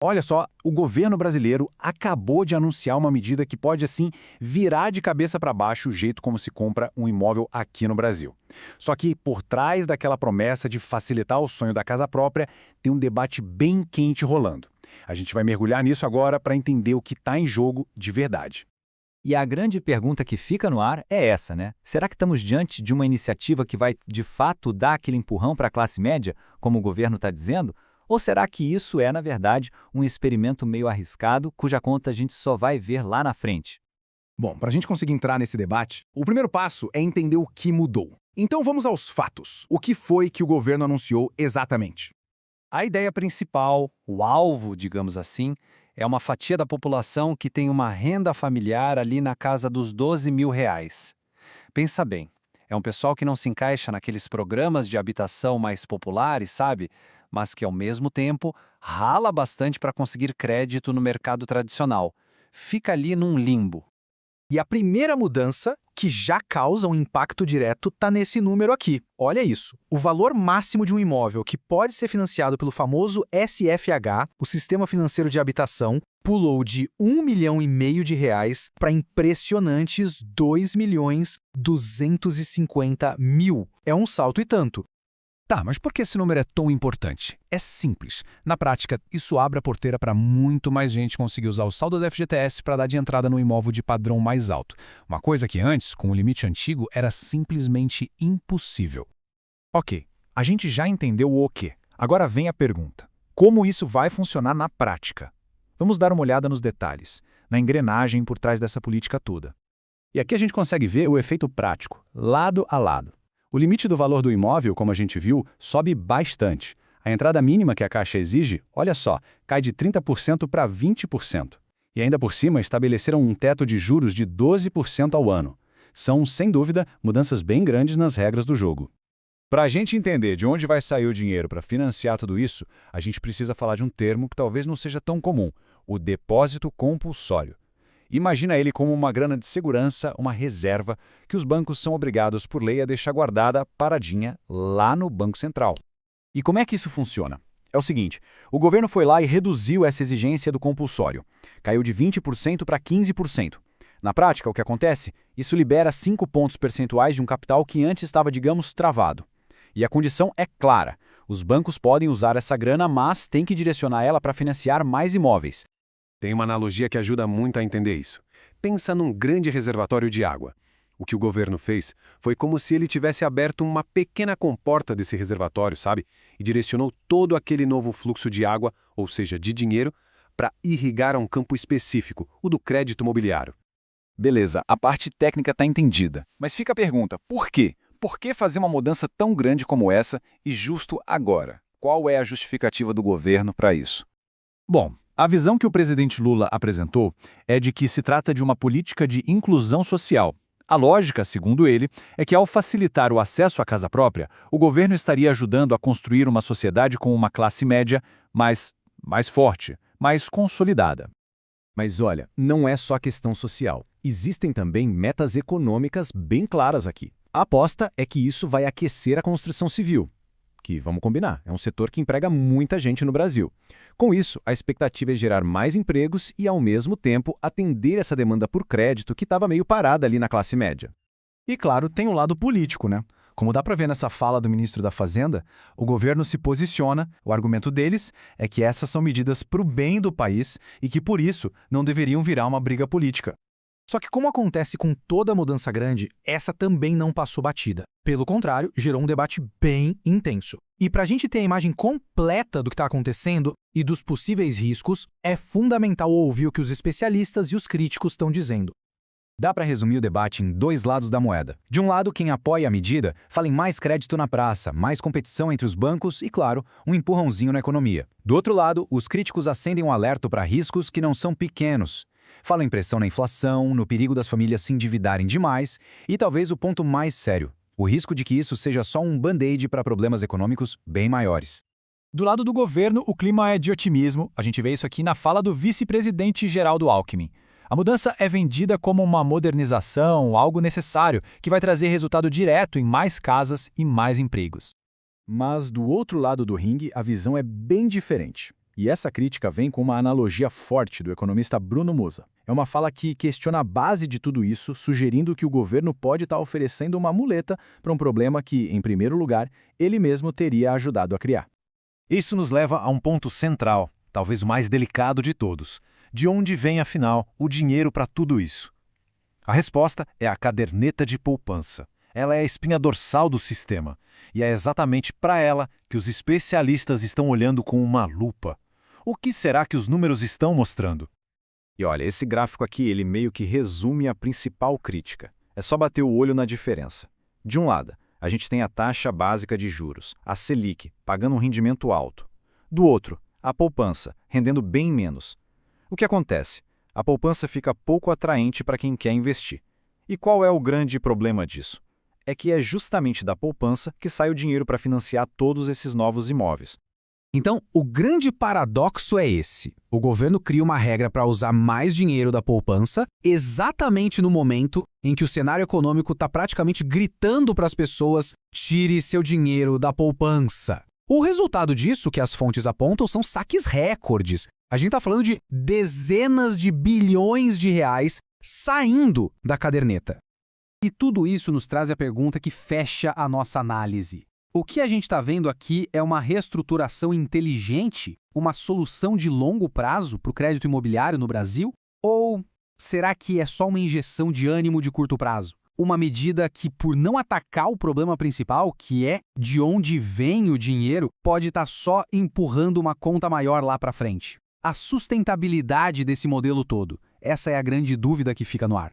Olha só, o governo brasileiro acabou de anunciar uma medida que pode, assim, virar de cabeça para baixo o jeito como se compra um imóvel aqui no Brasil. Só que, por trás daquela promessa de facilitar o sonho da casa própria, tem um debate bem quente rolando. A gente vai mergulhar nisso agora para entender o que está em jogo de verdade. E a grande pergunta que fica no ar é essa, né? Será que estamos diante de uma iniciativa que vai, de fato, dar aquele empurrão para a classe média, como o governo está dizendo? Ou será que isso é, na verdade, um experimento meio arriscado, cuja conta a gente só vai ver lá na frente? Bom, para a gente conseguir entrar nesse debate, o primeiro passo é entender o que mudou. Então vamos aos fatos. O que foi que o governo anunciou exatamente? A ideia principal, o alvo, digamos assim, é uma fatia da população que tem uma renda familiar ali na casa dos R$ 12.000. Pensa bem, é um pessoal que não se encaixa naqueles programas de habitação mais populares, sabe? Mas que, ao mesmo tempo, rala bastante para conseguir crédito no mercado tradicional. Fica ali num limbo. E a primeira mudança, que já causa um impacto direto, está nesse número aqui. Olha isso. O valor máximo de um imóvel que pode ser financiado pelo famoso SFH, o Sistema Financeiro de Habitação, pulou de R$ 1,5 milhão para impressionantes R$ 2.250.000. É um salto e tanto. Tá, mas por que esse número é tão importante? É simples. Na prática, isso abre a porteira para muito mais gente conseguir usar o saldo do FGTS para dar de entrada no imóvel de padrão mais alto. Uma coisa que antes, com o limite antigo, era simplesmente impossível. Ok, a gente já entendeu o quê. Agora vem a pergunta. Como isso vai funcionar na prática? Vamos dar uma olhada nos detalhes, na engrenagem por trás dessa política toda. E aqui a gente consegue ver o efeito prático, lado a lado. O limite do valor do imóvel, como a gente viu, sobe bastante. A entrada mínima que a Caixa exige, olha só, cai de 30% para 20%. E ainda por cima estabeleceram um teto de juros de 12% ao ano. São, sem dúvida, mudanças bem grandes nas regras do jogo. Para a gente entender de onde vai sair o dinheiro para financiar tudo isso, a gente precisa falar de um termo que talvez não seja tão comum, o depósito compulsório. Imagina ele como uma grana de segurança, uma reserva, que os bancos são obrigados por lei a deixar guardada, paradinha, lá no Banco Central. E como é que isso funciona? É o seguinte, o governo foi lá e reduziu essa exigência do compulsório. Caiu de 20% para 15%. Na prática, o que acontece? Isso libera 5 pontos percentuais de um capital que antes estava, digamos, travado. E a condição é clara. Os bancos podem usar essa grana, mas têm que direcionar ela para financiar mais imóveis. Tem uma analogia que ajuda muito a entender isso. Pensa num grande reservatório de água. O que o governo fez foi como se ele tivesse aberto uma pequena comporta desse reservatório, sabe? E direcionou todo aquele novo fluxo de água, ou seja, de dinheiro, para irrigar a um campo específico, o do crédito imobiliário. Beleza, a parte técnica está entendida. Mas fica a pergunta, por quê? Por que fazer uma mudança tão grande como essa e justo agora? Qual é a justificativa do governo para isso? Bom, a visão que o presidente Lula apresentou é de que se trata de uma política de inclusão social. A lógica, segundo ele, é que ao facilitar o acesso à casa própria, o governo estaria ajudando a construir uma sociedade com uma classe média mais forte, mais consolidada. Mas olha, não é só questão social. Existem também metas econômicas bem claras aqui. A aposta é que isso vai aquecer a construção civil, que, vamos combinar, é um setor que emprega muita gente no Brasil. Com isso, a expectativa é gerar mais empregos e, ao mesmo tempo, atender essa demanda por crédito que estava meio parada ali na classe média. E, claro, tem o lado político, né? Como dá para ver nessa fala do ministro da Fazenda, o governo se posiciona, o argumento deles é que essas são medidas para o bem do país e que, por isso, não deveriam virar uma briga política. Só que, como acontece com toda mudança grande, essa também não passou batida. Pelo contrário, gerou um debate bem intenso. E para a gente ter a imagem completa do que está acontecendo e dos possíveis riscos, é fundamental ouvir o que os especialistas e os críticos estão dizendo. Dá para resumir o debate em dois lados da moeda. De um lado, quem apoia a medida fala em mais crédito na praça, mais competição entre os bancos e, claro, um empurrãozinho na economia. Do outro lado, os críticos acendem um alerta para riscos que não são pequenos. Falam em pressão na inflação, no perigo das famílias se endividarem demais e talvez o ponto mais sério, o risco de que isso seja só um band-aid para problemas econômicos bem maiores. Do lado do governo, o clima é de otimismo. A gente vê isso aqui na fala do vice-presidente Geraldo Alckmin. A mudança é vendida como uma modernização, algo necessário, que vai trazer resultado direto em mais casas e mais empregos. Mas do outro lado do ringue, a visão é bem diferente. E essa crítica vem com uma analogia forte do economista Bruno Moza. É uma fala que questiona a base de tudo isso, sugerindo que o governo pode estar oferecendo uma muleta para um problema que, em primeiro lugar, ele mesmo teria ajudado a criar. Isso nos leva a um ponto central, talvez o mais delicado de todos. De onde vem, afinal, o dinheiro para tudo isso? A resposta é a caderneta de poupança. Ela é a espinha dorsal do sistema, e é exatamente para ela que os especialistas estão olhando com uma lupa. O que será que os números estão mostrando? E olha, esse gráfico aqui, ele meio que resume a principal crítica. É só bater o olho na diferença. De um lado, a gente tem a taxa básica de juros, a Selic, pagando um rendimento alto. Do outro, a poupança, rendendo bem menos. O que acontece? A poupança fica pouco atraente para quem quer investir. E qual é o grande problema disso? É que é justamente da poupança que sai o dinheiro para financiar todos esses novos imóveis. Então, o grande paradoxo é esse. O governo cria uma regra para usar mais dinheiro da poupança exatamente no momento em que o cenário econômico está praticamente gritando para as pessoas: tire seu dinheiro da poupança. O resultado disso, que as fontes apontam, são saques recordes. A gente está falando de dezenas de bilhões de reais saindo da caderneta. E tudo isso nos traz a pergunta que fecha a nossa análise. O que a gente está vendo aqui é uma reestruturação inteligente, uma solução de longo prazo para o crédito imobiliário no Brasil? Ou será que é só uma injeção de ânimo de curto prazo? Uma medida que, por não atacar o problema principal, que é de onde vem o dinheiro, pode estar só empurrando uma conta maior lá para frente. A sustentabilidade desse modelo todo, essa é a grande dúvida que fica no ar.